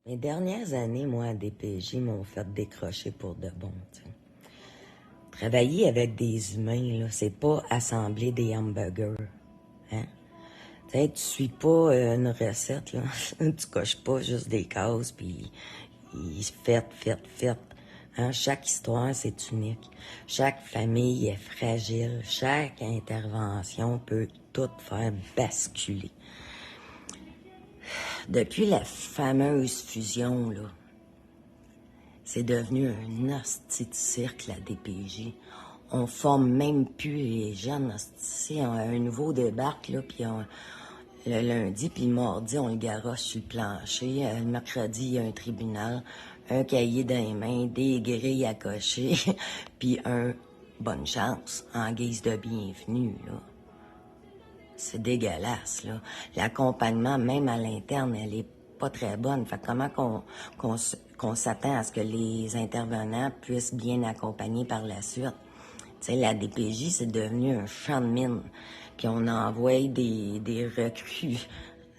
Les dernières années, moi, à DPJ, m'ont fait décrocher pour de bon, tu sais. Travailler avec des humains, là, c'est pas assembler des hamburgers, hein. Tu sais, tu suis pas une recette, là. Tu coches pas juste des cases, puis faites. Hein? Chaque histoire, c'est unique. Chaque famille est fragile. Chaque intervention peut tout faire basculer. Depuis la fameuse fusion, là, c'est devenu un hostie de cirque, la DPJ. On forme même plus les jeunes, hostie. Un nouveau débarque, là, puis le lundi, puis le mardi, on le garoche sur le plancher. Le mercredi, il y a un tribunal, un cahier dans les mains, des grilles à cocher, puis bonne chance, en guise de bienvenue, là. C'est dégueulasse, là. L'accompagnement, même à l'interne, elle est pas très bonne. Fait que comment qu'on s'attend à ce que les intervenants puissent bien accompagner par la suite? Tu sais, la DPJ, c'est devenu un champ de mine. Puis on envoie des recrues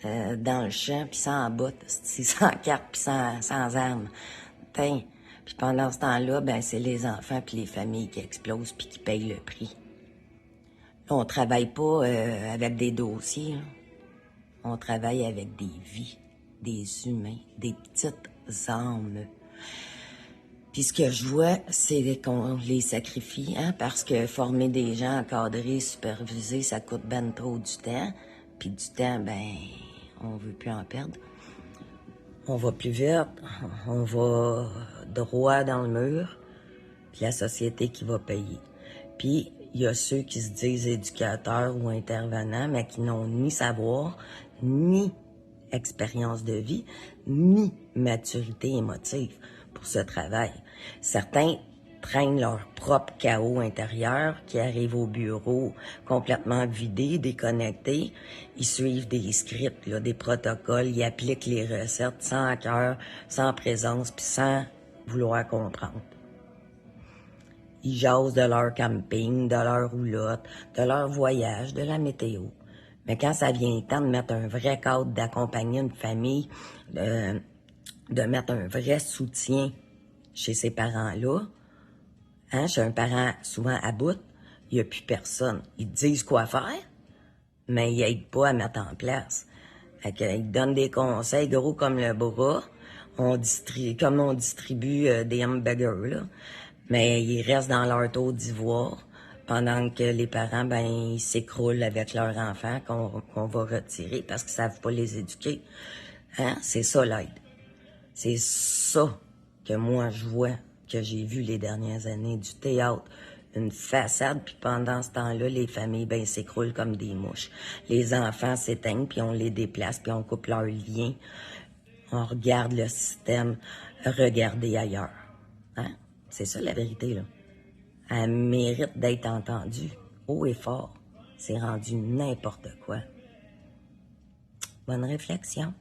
dans le champ, puis sans bottes, sans carte, puis sans armes. T'sais. Puis pendant ce temps-là, ben c'est les enfants puis les familles qui explosent puis qui payent le prix. Là, on travaille pas avec des dossiers, là. On travaille avec des vies, des humains, des petites âmes. Puis ce que je vois, c'est qu'on les sacrifie, hein, parce que former des gens encadrés, supervisés, ça coûte ben trop du temps. Puis du temps, ben, on veut plus en perdre. On va plus vite, on va droit dans le mur, puis la société qui va payer. Puis il y a ceux qui se disent éducateurs ou intervenants, mais qui n'ont ni savoir, ni expérience de vie, ni maturité émotive pour ce travail. Certains traînent leur propre chaos intérieur, qui arrivent au bureau complètement vidés, déconnectés. Ils suivent des scripts, là, des protocoles, ils appliquent les recettes sans cœur, sans présence, puis sans vouloir comprendre. Ils jasent de leur camping, de leur roulotte, de leur voyage, de la météo. Mais quand ça vient le temps de mettre un vrai cadre, d'accompagner une famille, de mettre un vrai soutien chez ces parents-là, hein, chez un parent souvent à bout, il n'y a plus personne. Ils te disent quoi faire, mais ils n'aident pas à mettre en place. Fait qu'ils donnent des conseils gros comme le bras, comme on distribue des hamburgers, là. Mais ils restent dans leur taux d'ivoire pendant que les parents, ben, ils s'écroulent avec leurs enfants qu'on va retirer parce qu'ils savent pas les éduquer. Hein? C'est ça l'aide. C'est ça que moi je vois, que j'ai vu les dernières années, du théâtre, une façade, puis pendant ce temps-là, les familles, ben, s'écroulent comme des mouches. Les enfants s'éteignent, puis on les déplace, puis on coupe leurs liens. On regarde le système, regarder ailleurs. Hein? C'est ça la vérité, là. Elle mérite d'être entendue, haut et fort. C'est rendu n'importe quoi. Bonne réflexion.